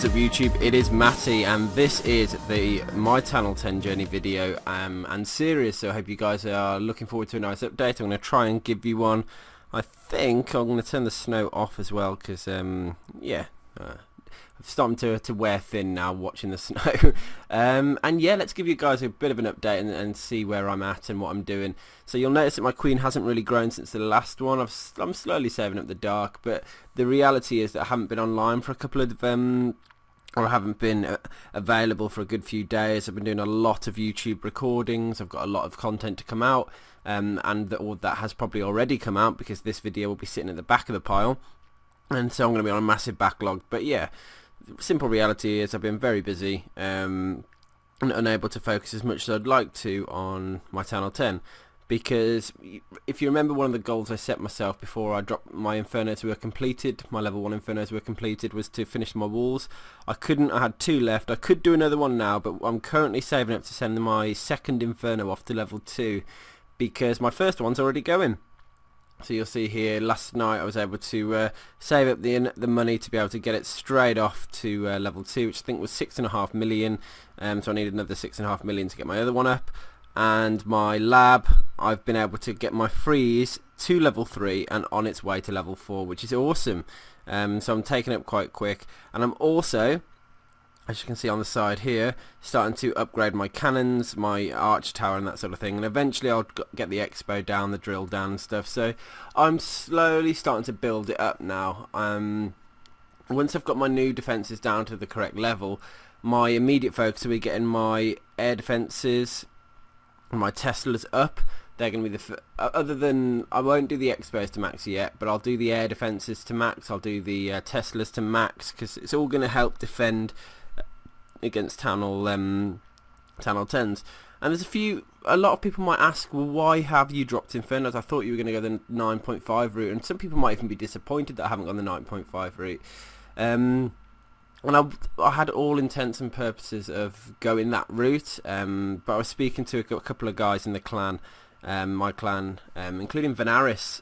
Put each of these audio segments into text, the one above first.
up YouTube, it is Matty and this is the my TH10 Journey video and series, so I hope you guys are looking forward to a nice update. I'm going to try and give you one. I think I'm going to turn the snow off as well because I'm starting to wear thin now watching the snow. And yeah, let's give you guys a bit of an update and see where I'm at and what I'm doing. So you'll notice that my queen hasn't really grown since the last one. I'm slowly saving up the dark, but the reality is that I haven't been online for a couple of or I haven't been available for a good few days. I've been doing a lot of YouTube recordings. I've got a lot of content to come out, and all that has probably already come out because this video will be sitting at the back of the pile, and so I'm going to be on a massive backlog. But yeah, simple reality is I've been very busy and unable to focus as much as I'd like to on my TH10, because if you remember, one of the goals I set myself before I dropped my infernos were completed, my level 1 infernos were completed, was to finish my walls. I had 2 left. I could do another one now, but I'm currently saving up to send my second inferno off to level 2 because my first one's already going. So you'll see here, last night I was able to save up the money to be able to get it straight off to level 2, which I think was 6.5 million. So I need another 6.5 million to get my other one up. And my lab, I've been able to get my freeze to level 3 and on its way to level 4, which is awesome. So I'm taking up quite quick, and I'm also, as you can see on the side here, starting to upgrade my cannons, my arch tower and that sort of thing, and eventually I'll get the xbow down, the drill down and stuff. So I'm slowly starting to build it up now. Once I've got my new defences down to the correct level, my immediate focus will be getting my air defences, my Teslas up. They're going to be the other than, I won't do the xbows to max yet, but I'll do the air defences to max. I'll do the Teslas to max, because it's all going to help defend against TH10s. And there's a lot of people might ask, well, why have you dropped infernos? I thought you were going to go the 9.5 route, and some people might even be disappointed that I haven't gone the 9.5 route. And I had all intents and purposes of going that route, but I was speaking to a couple of guys in the clan, my clan, including Venaris,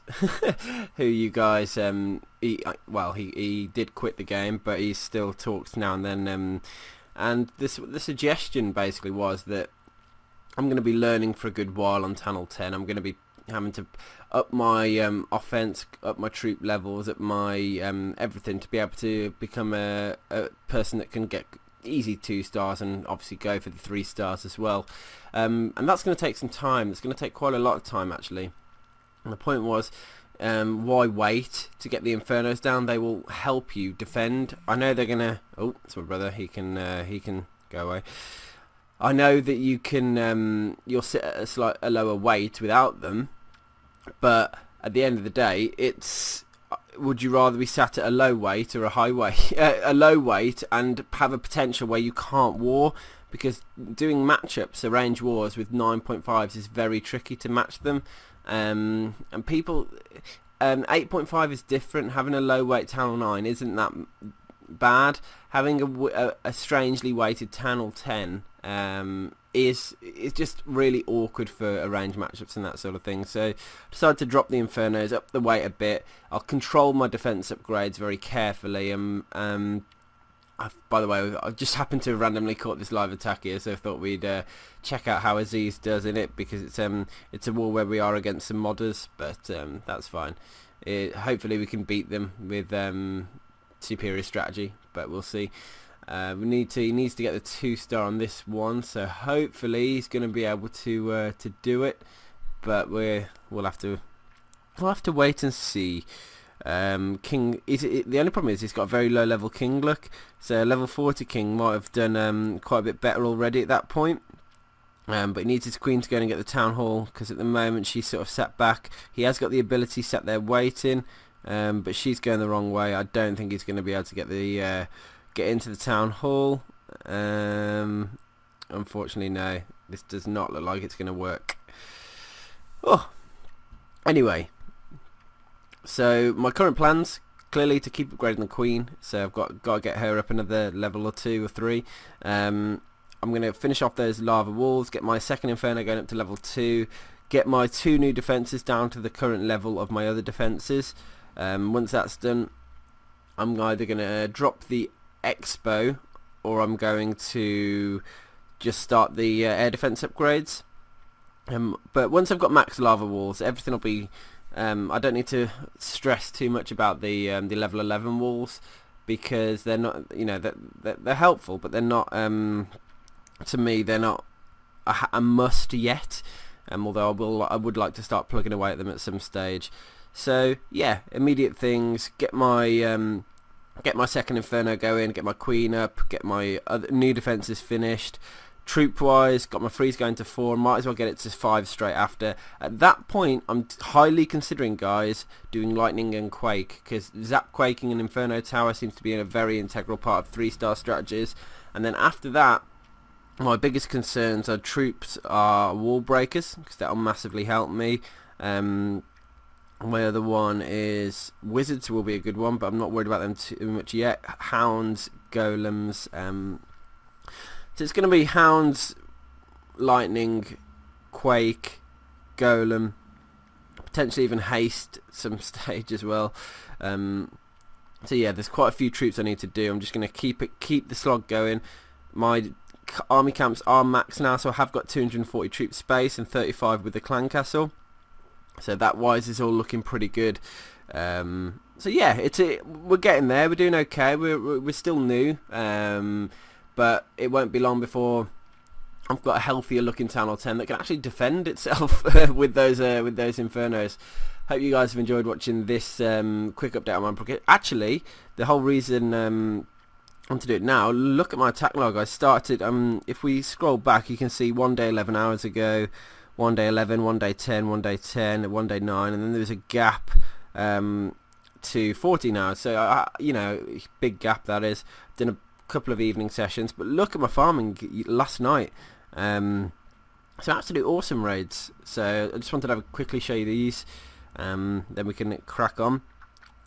who you guys, he did quit the game, but he still talks now and then, and the suggestion basically was that I'm going to be learning for a good while on TH10. I'm going to be having to up my offense, up my troop levels, up my everything to be able to become a person that can get easy 2 stars and obviously go for the 3 stars as well. And that's going to take some time. It's going to take quite a lot of time actually. And the point was, why wait to get the infernos down? They will help you defend. I know they're gonna. Oh, it's my brother. He can go away. I know that you can. You'll sit at a lower weight without them, but at the end of the day, it's. Would you rather be sat at a low weight or a high weight? A low weight and have a potential where you can't war, because doing matchups, arrange wars with 9.5s is very tricky to match them. And people, 8.5 is different. Having a low weight TH9 isn't that bad. Having a strangely weighted TH10 is just really awkward for arranged matchups and that sort of thing. So I decided to drop the infernos, up the weight a bit. I'll control my defense upgrades very carefully. By the way, I just happened to have randomly caught this live attack here, so I thought we'd check out how Aziz does in it, because it's a war where we are against some modders, but that's fine. Hopefully we can beat them with superior strategy, but we'll see. He needs to get the 2 star on this one, so hopefully he's going to be able to do it, but we'll have to wait and see. King, the only problem is he's got a very low level king look, so level 40 king might have done quite a bit better already at that point, but he needs his queen to go and get the town hall, because at the moment she's sort of sat back. He has got the ability sat there waiting, but she's going the wrong way. I don't think he's going to be able to get into the town hall. Unfortunately, no, this does not look like it's going to work. Oh, anyway. So my current plans, clearly to keep upgrading the queen, so I've got to get her up another level or 2 or 3. I'm going to finish off those lava walls, get my second inferno going up to level 2, get my 2 new defences down to the current level of my other defences. Once that's done, I'm either going to drop the xbow, or I'm going to just start the air defense upgrades. But once I've got max lava walls, everything will be. I don't need to stress too much about the level 11 walls, because they're not, you know, they're helpful, but they're not. To me, they're not a must yet. Although I would like to start plugging away at them at some stage. So yeah, immediate things. Get my second Inferno going. Get my Queen up. Get my other new defences finished. Troop wise, got my freeze going to 4. Might as well get it to 5 straight after. At that point, I'm highly considering, guys, doing lightning and quake, because zap quaking and Inferno Tower seems to be a very integral part of 3-star strategies. And then after that, my biggest concerns are troops are wall breakers, because that'll massively help me. My other one is wizards will be a good one, but I'm not worried about them too much yet. Hounds, golems. So it's going to be hounds, lightning, quake, golem, potentially even haste some stage as well. So yeah, there's quite a few troops I need to do. I'm just going to keep the slog going. My army camps are maxed now, so I have got 240 troop space and 35 with the clan castle. So that wise is all looking pretty good. So yeah, we're getting there. We're doing okay. We're still new, but it won't be long before I've got a healthier looking Town Hall 10 that can actually defend itself with those Infernos. Hope you guys have enjoyed watching this quick update on my brigade. Actually, the whole reason I want to do it now, look at my attack log. I started, if we scroll back, you can see one day 11 hours ago, one day 11, one day 10, one day 10, one day 9, and then there's a gap to 14 hours. So, you know, big gap that is. Done a couple of evening sessions, but look at my farming last night. So absolute awesome raids. So I just wanted to quickly show you these, then we can crack on.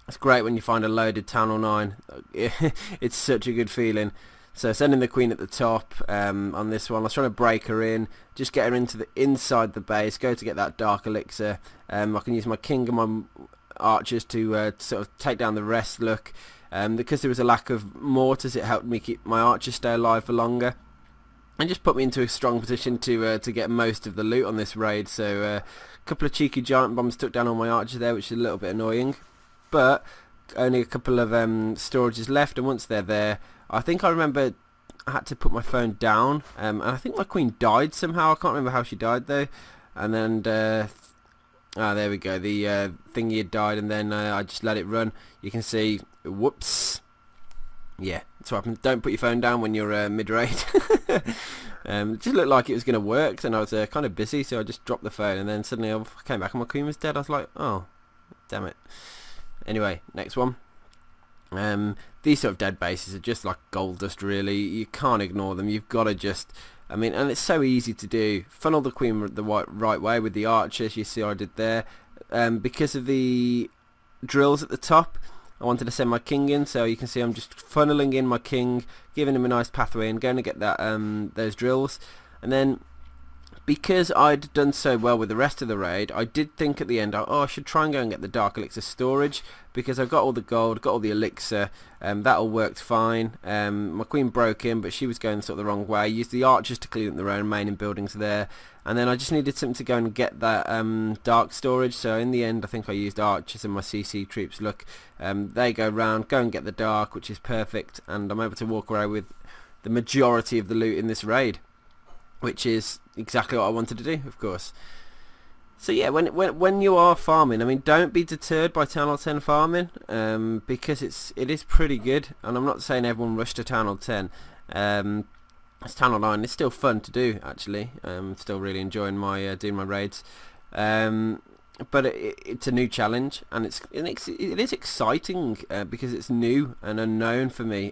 It's great when you find a loaded Town Hall 9. It's such a good feeling. So sending the Queen at the top on this one. I was trying to break her in, just get her into the inside the base, go to get that dark elixir. I can use my king and my archers to sort of take down the rest. Look, because there was a lack of mortars, it helped me keep my archers stay alive for longer, and just put me into a strong position to get most of the loot on this raid. So a couple of cheeky giant bombs took down all my archers there, which is a little bit annoying, but only a couple of storages left, and once they're there, I think I remember I had to put my phone down, and I think my Queen died somehow. I can't remember how she died though. And then there we go, the thingy had died, and then I just let it run. You can see, whoops, yeah, that's what happens. Don't put your phone down when you're mid-raid. It just looked like it was going to work, and I was kind of busy, so I just dropped the phone, and then suddenly I came back and my Queen was dead. I was like, oh, damn it. Anyway, next one. These sort of dead bases are just like gold dust, really. You can't ignore them. You've got to just, I mean, and it's so easy to do. Funnel the Queen the right way with the archers. You see I did there. Because of the drills at the top, I wanted to send my king in, so you can see I'm just funneling in my king, giving him a nice pathway and going to get that those drills. And then, because I'd done so well with the rest of the raid, I did think at the end, oh, I should try and go and get the Dark Elixir storage, because I've got all the gold, got all the elixir, that all worked fine. My Queen broke in, but she was going sort of the wrong way. I used the archers to clean up the remaining buildings there, and then I just needed something to go and get that dark storage. So in the end, I think I used archers and my CC troops. Look, they go round, go and get the dark, which is perfect, and I'm able to walk away with the majority of the loot in this raid, which is exactly what I wanted to do, of course. So yeah, when you are farming, I mean, don't be deterred by Town Hall 10 farming, because it is pretty good. And I'm not saying everyone rush to Town Hall 10. It's Town Hall 9. It's still fun to do, actually. I'm still really enjoying my doing my raids. But it's a new challenge, and it is exciting because it's new and unknown for me.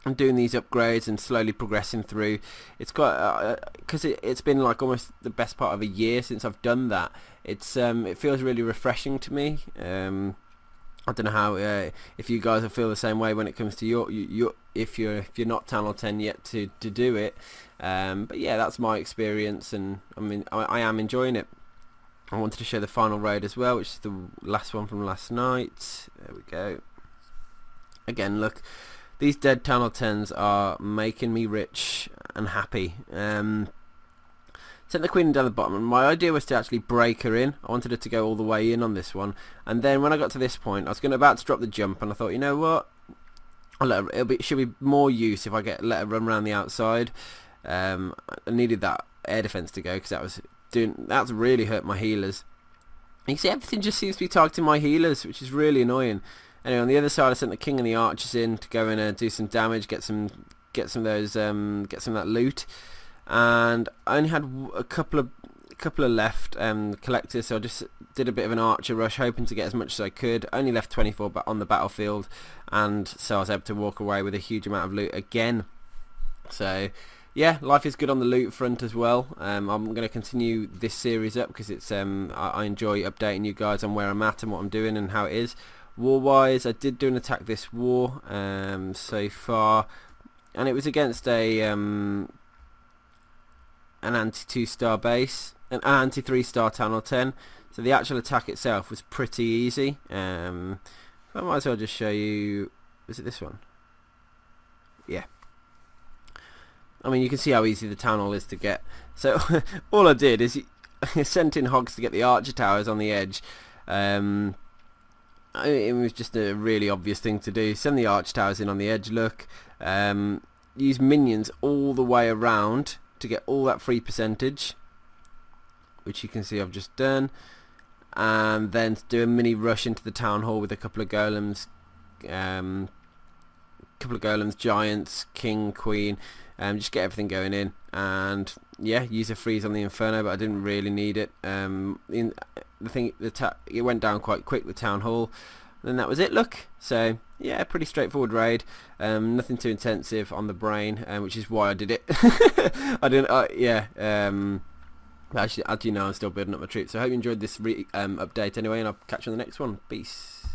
I'm doing these upgrades and slowly progressing through. It's quite because it's been like almost the best part of a year since I've done that. It feels really refreshing to me. I don't know how if you guys will feel the same way when it comes to your if you're not Town Hall 10 yet to do it. But yeah, that's my experience, and I mean I am enjoying it. I wanted to show the final raid as well, which is the last one from last night. There we go. Again, look. these dead Town Hall 10s are making me rich and happy. Sent the queen down the bottom, and my idea was to actually break her in. I wanted her to go all the way in on this one, and then when I got to this point, I was about to drop the jump, and I thought, you know what, I'll let her, should be more use if I let her run around the outside. I needed that air defense to go because that's really hurt my healers. You can see everything just seems to be targeting my healers, which is really annoying. Anyway, on the other side, I sent the king and the archers in to go in and do some damage, get some of that loot. And I only had a couple of left collectors, so I just did a bit of an archer rush, hoping to get as much as I could. Only left 24 on the battlefield, and so I was able to walk away with a huge amount of loot again. So yeah, life is good on the loot front as well. I'm going to continue this series up because it's I enjoy updating you guys on where I'm at and what I'm doing and how it is. War wise, I did do an attack this war so far, and it was against an anti 2-star base, an anti 3-star Town Hall 10. So the actual attack itself was pretty easy. I might as well just show you. Was it this one? Yeah. I mean, you can see how easy the Town Hall is to get. So all I did is sent in hogs to get the archer towers on the edge. It was just a really obvious thing to do. Send the archer towers in on the edge. Look, use minions all the way around to get all that free percentage, which you can see I've just done, and then do a mini rush into the Town Hall with a couple of golems, giants, king, queen, just get everything going in, and yeah, use a freeze on the inferno, but I didn't really need it. It went down quite quick, the Town Hall. Then that was it, look. So yeah, pretty straightforward raid, nothing too intensive on the brain, which is why I did it. I didn't actually, as you know, I'm still building up my troops, so I hope you enjoyed this update anyway, and I'll catch you on the next one. Peace.